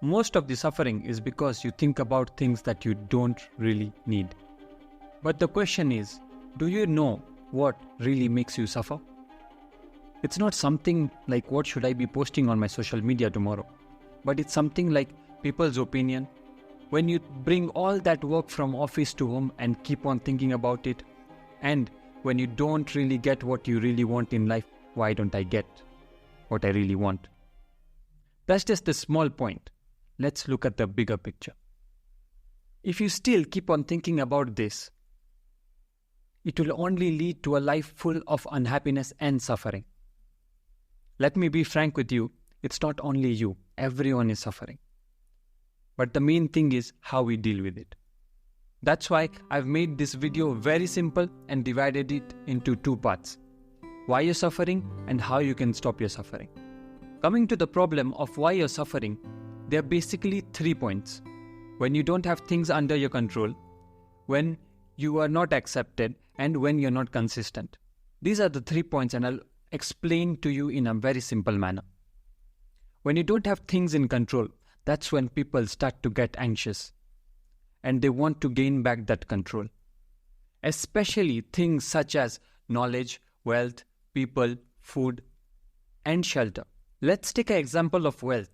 Most of the suffering is because you think about things that you don't really need. But the question is, do you know what really makes you suffer? It's not something like what should I be posting on my social media tomorrow, but it's something like people's opinion. When you bring all that work from office to home and keep on thinking about it, and when you don't really get what you really want in life, why don't I get what I really want? That's just a small point. Let's look at the bigger picture. If you still keep on thinking about this, it will only lead to a life full of unhappiness and suffering. Let me be frank with you, it's not only you, everyone is suffering. But the main thing is how we deal with it. That's why I've made this video very simple and divided it into 2 parts. Why you're suffering and how you can stop your suffering. Coming to the problem of why you're suffering, there are basically 3 points. When you don't have things under your control, when you are not accepted, and when you're not consistent. These are the 3 points, and I'll explain to you in a very simple manner. When you don't have things in control, that's when people start to get anxious and they want to gain back that control. Especially things such as knowledge, wealth, people, food, and shelter. Let's take an example of wealth.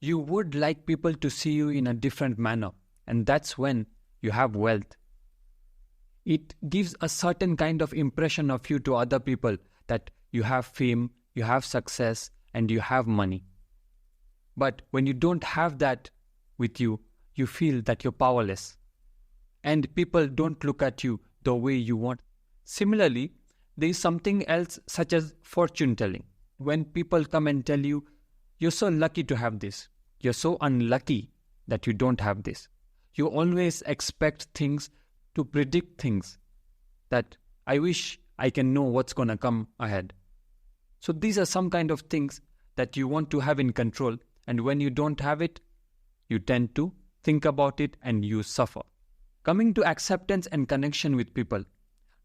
You would like people to see you in a different manner, and that's when you have wealth. It gives a certain kind of impression of you to other people that you have fame, you have success, and you have money. But when you don't have that with you, you feel that you're powerless. And people don't look at you the way you want. Similarly, there is something else such as fortune telling. When people come and tell you, you're so lucky to have this. You're so unlucky that you don't have this. You always expect things to predict things that I wish I can know what's going to come ahead. So these are some kind of things that you want to have in control, and when you don't have it, you tend to think about it and you suffer. Coming to acceptance and connection with people,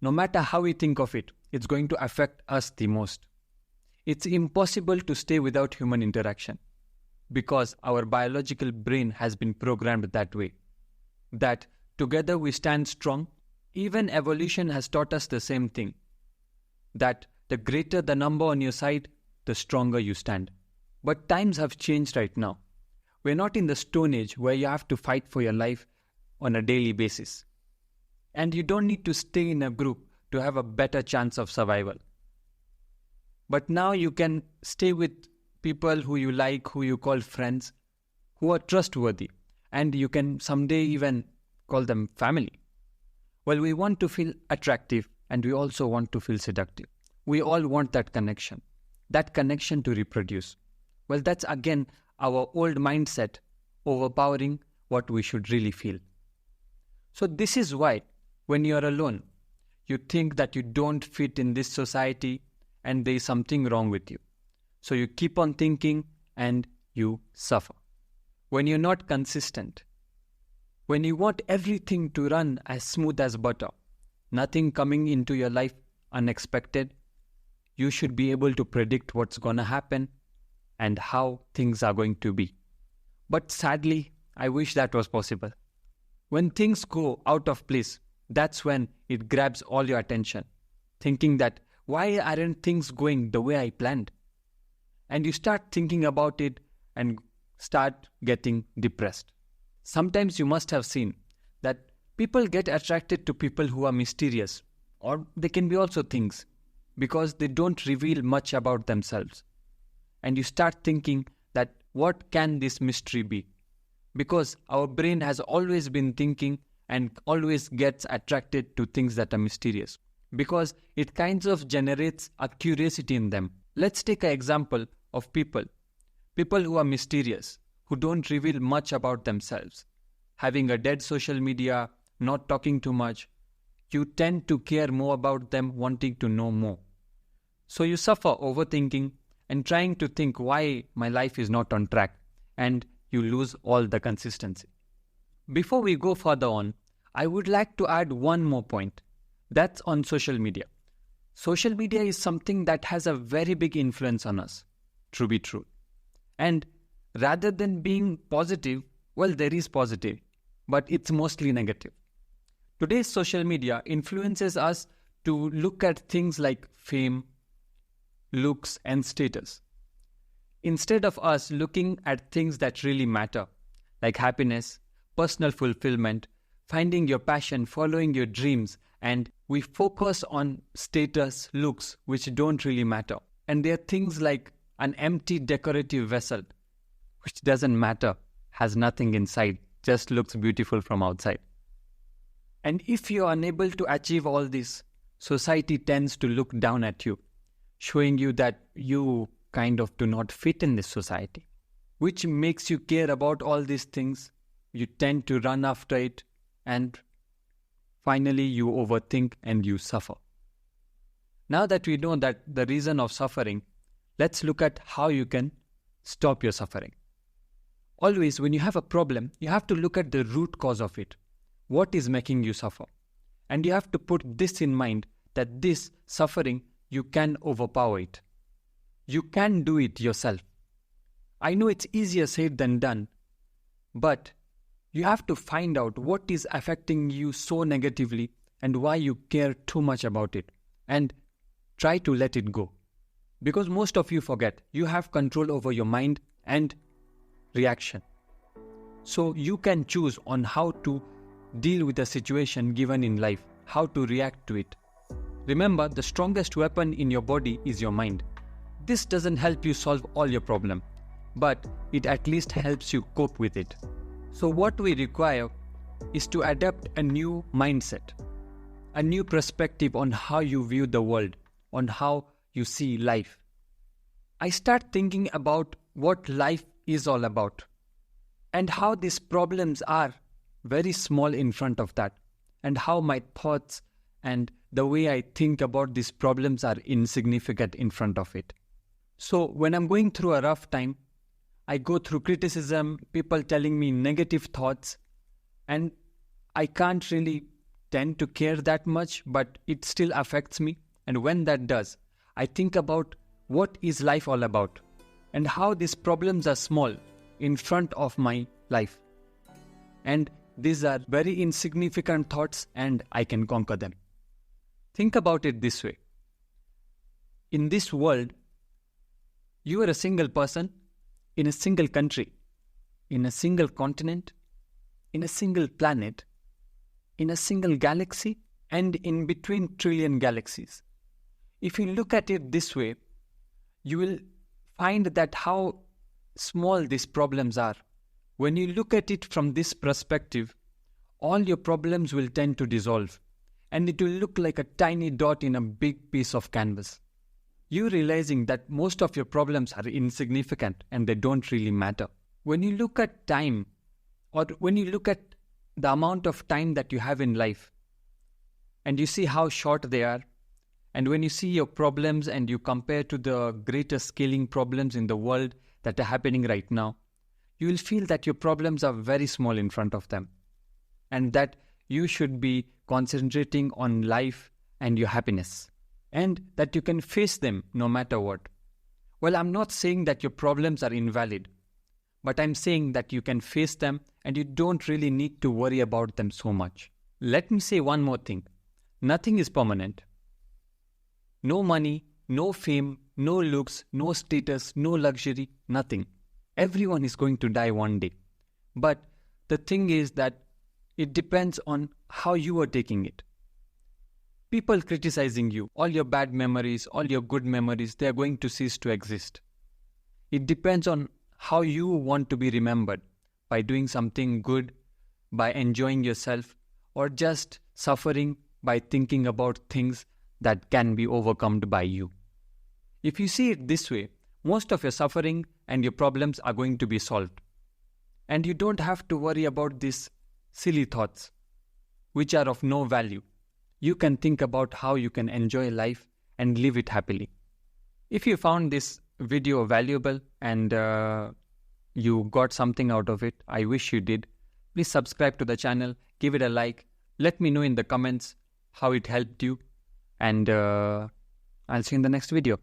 no matter how we think of it, it's going to affect us the most. It's impossible to stay without human interaction because our biological brain has been programmed that way. That together we stand strong. Even evolution has taught us the same thing. That the greater the number on your side, the stronger you stand. But times have changed right now. We're not in the Stone Age where you have to fight for your life on a daily basis. And you don't need to stay in a group to have a better chance of survival. But now you can stay with people who you like, who you call friends, who are trustworthy. And you can someday even call them family. Well, we want to feel attractive and we also want to feel seductive. We all want that connection to reproduce. Well, that's again our old mindset overpowering what we should really feel. So this is why when you're alone, you think that you don't fit in this society and there is something wrong with you. So you keep on thinking and you suffer. When you're not consistent, when you want everything to run as smooth as butter, nothing coming into your life unexpected, you should be able to predict what's going to happen and how things are going to be. But sadly, I wish that was possible. When things go out of place, that's when it grabs all your attention, thinking that why aren't things going the way I planned? And you start thinking about it and start getting depressed. Sometimes you must have seen that people get attracted to people who are mysterious, or they can be also things, because they don't reveal much about themselves. And you start thinking that what can this mystery be? Because our brain has always been thinking and always gets attracted to things that are mysterious. Because it kinds of generates a curiosity in them. Let's take an example of people who are mysterious, who don't reveal much about themselves. Having a dead social media, not talking too much, you tend to care more about them wanting to know more. So you suffer overthinking and trying to think why my life is not on track, and you lose all the consistency. Before we go further on, I would like to add one more point. That's on social media. Social media is something that has a very big influence on us, to be true. And rather than being positive, well, there is positive, but it's mostly negative. Today's social media influences us to look at things like fame, looks, and status, instead of us looking at things that really matter, like happiness, personal fulfillment, finding your passion, following your dreams, and we focus on status, looks, which don't really matter. And they are things like an empty decorative vessel, which doesn't matter, has nothing inside, just looks beautiful from outside. And if you are unable to achieve all this, society tends to look down at you, showing you that you kind of do not fit in this society, which makes you care about all these things. You tend to run after it, and finally you overthink and you suffer. Now that we know that the reason of suffering, let's look at how you can stop your suffering. Always, when you have a problem, you have to look at the root cause of it. What is making you suffer? And you have to put this in mind, that this suffering, you can overpower it. You can do it yourself. I know it's easier said than done, but you have to find out what is affecting you so negatively and why you care too much about it, and try to let it go. Because most of you forget, you have control over your mind and reaction. So you can choose on how to deal with a situation given in life, how to react to it. Remember, the strongest weapon in your body is your mind. This doesn't help you solve all your problem, but it at least helps you cope with it. So what we require is to adapt a new mindset, a new perspective on how you view the world, on how you see life. I start thinking about what life is all about and how these problems are very small in front of that, and how my thoughts and the way I think about these problems are insignificant in front of it. So when I'm going through a rough time, I go through criticism, people telling me negative thoughts, and I can't really tend to care that much, but it still affects me. And when that does, I think about what is life all about and how these problems are small in front of my life. And these are very insignificant thoughts, and I can conquer them. Think about it this way. In this world, you are a single person in a single country, in a single continent, in a single planet, in a single galaxy, and in between trillion galaxies. If you look at it this way, you will find that how small these problems are. When you look at it from this perspective, all your problems will tend to dissolve, and it will look like a tiny dot in a big piece of canvas. You realizing that most of your problems are insignificant and they don't really matter. When you look at time, or when you look at the amount of time that you have in life, and you see how short they are, and when you see your problems and you compare to the greater scaling problems in the world that are happening right now, you will feel that your problems are very small in front of them, and that you should be concentrating on life and your happiness, and that you can face them no matter what. Well, I'm not saying that your problems are invalid, but I'm saying that you can face them and you don't really need to worry about them so much. Let me say one more thing. Nothing is permanent. No money, no fame, no looks, no status, no luxury, nothing. Everyone is going to die one day. But the thing is that it depends on how you are taking it. People criticizing you, all your bad memories, all your good memories, they are going to cease to exist. It depends on how you want to be remembered, by doing something good, by enjoying yourself, or just suffering by thinking about things that can be overcome by you. If you see it this way, most of your suffering and your problems are going to be solved. And you don't have to worry about these silly thoughts, which are of no value. You can think about how you can enjoy life and live it happily. If you found this video valuable and you got something out of it, I wish you did. Please subscribe to the channel, give it a like. Let me know in the comments how it helped you. And I'll see you in the next video.